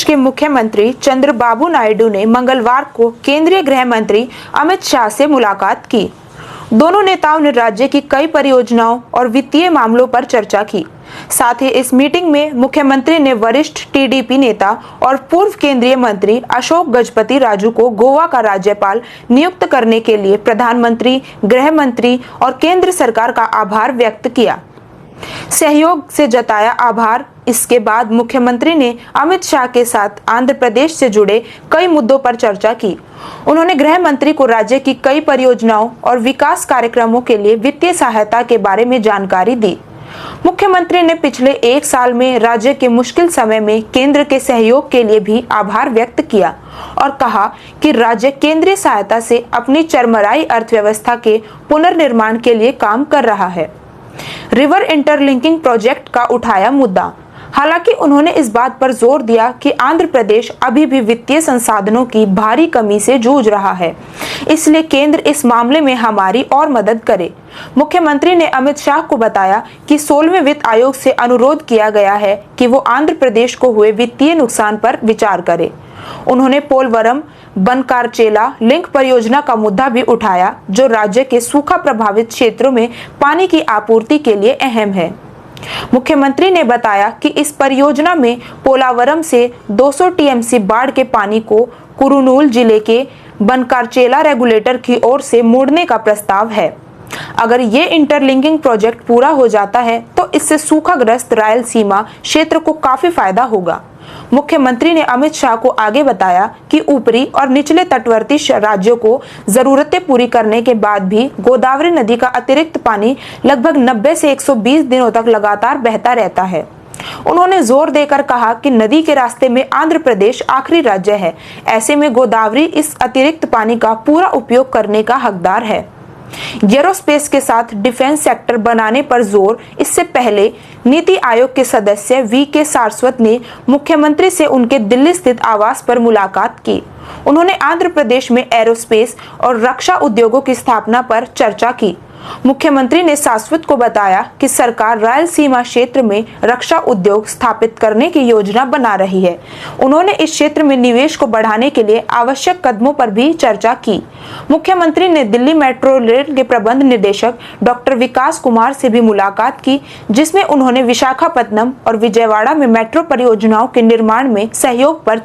के मुख्यमंत्री चंद्रबाबू नायडू ने मंगलवार को केंद्रीय गृह मंत्री अमित शाह से मुलाकात की। दोनों नेताओं ने राज्य की कई परियोजनाओं और वित्तीय मामलों पर चर्चा की। साथ ही इस मीटिंग में मुख्यमंत्री ने वरिष्ठ टीडीपी नेता और पूर्व केंद्रीय मंत्री अशोक गजपति राजू को गोवा का राज्यपाल नियुक्त करने के लिए प्रधानमंत्री, गृह मंत्री और केंद्र सरकार का आभार व्यक्त किया। सहयोग से जताया आभार। इसके बाद मुख्यमंत्री ने अमित शाह के साथ आंध्र प्रदेश से जुड़े कई मुद्दों पर चर्चा की। उन्होंने गृह मंत्री को राज्य की कई परियोजनाओं और विकास कार्यक्रमों के लिए वित्तीय सहायता के बारे में जानकारी दी। मुख्यमंत्री ने पिछले एक साल में राज्य के मुश्किल समय में केंद्र के सहयोग के लिए भी आभार व्यक्त किया और कहा कि राज्य केंद्रीय सहायता से अपनी चरमराई अर्थव्यवस्था के पुनर्निर्माण के लिए काम कर रहा है। रिवर इंटरलिंकिंग प्रोजेक्ट का उठाया मुद्दा। हालांकि उन्होंने इस बात पर जोर दिया कि आंध्र प्रदेश अभी भी वित्तीय संसाधनों की भारी कमी से जूझ रहा है, इसलिए केंद्र इस मामले में हमारी और मदद करे। मुख्यमंत्री ने अमित शाह को बताया कि 16वें वित्त आयोग से अनुरोध किया गया है कि वो आंध्र प्रदेश को हुए वित्तीय नुकसान पर विचार करे। उन्होंने पोलवरम बनकारचेला लिंक परियोजना का मुद्दा भी उठाया, जो राज्य के सूखा प्रभावित क्षेत्रों में पानी की आपूर्ति के लिए अहम है। मुख्यमंत्री ने बताया कि इस परियोजना में पोलावरम से 200 टीएमसी बाढ़ के पानी को कुरुनूल जिले के बनकारचेला रेगुलेटर की ओर से मोड़ने का प्रस्ताव है। अगर ये इंटरलिंकिंग प्रोजेक्ट पूरा हो जाता है तो इससे सूखाग्रस्त रायलसीमा क्षेत्र को काफी फायदा होगा। मुख्यमंत्री ने अमित शाह को आगे बताया कि ऊपरी और निचले तटवर्ती राज्यों को जरूरतें पूरी करने के बाद भी गोदावरी नदी का अतिरिक्त पानी लगभग 90 से 120 दिनों तक लगातार बहता रहता है। उन्होंने जोर देकर कहा कि नदी के रास्ते में आंध्र प्रदेश आखिरी राज्य है। ऐसे में गोदावरी इस अतिरिक्त पानी का पूरा उपयोग करने का हकदार है। एरोस्पेस के साथ डिफेंस सेक्टर बनाने पर जोर। इससे पहले नीति आयोग के सदस्य वी.के. सारस्वत ने मुख्यमंत्री से उनके दिल्ली स्थित आवास पर मुलाकात की। उन्होंने आंध्र प्रदेश में एरोस्पेस और रक्षा उद्योगों की स्थापना पर चर्चा की। मुख्यमंत्री ने सारस्वत को बताया कि सरकार रायलसीमा क्षेत्र में रक्षा उद्योग स्थापित करने की योजना बना रही है। उन्होंने इस क्षेत्र में निवेश को बढ़ाने के लिए आवश्यक कदमों पर भी चर्चा की। मुख्यमंत्री ने दिल्ली मेट्रो रेल के प्रबंध निदेशक डॉक्टर विकास कुमार से भी मुलाकात की, जिसमें उन्होंने विशाखापत्तनम और विजयवाड़ा में मेट्रो परियोजनाओं के निर्माण में सहयोग पर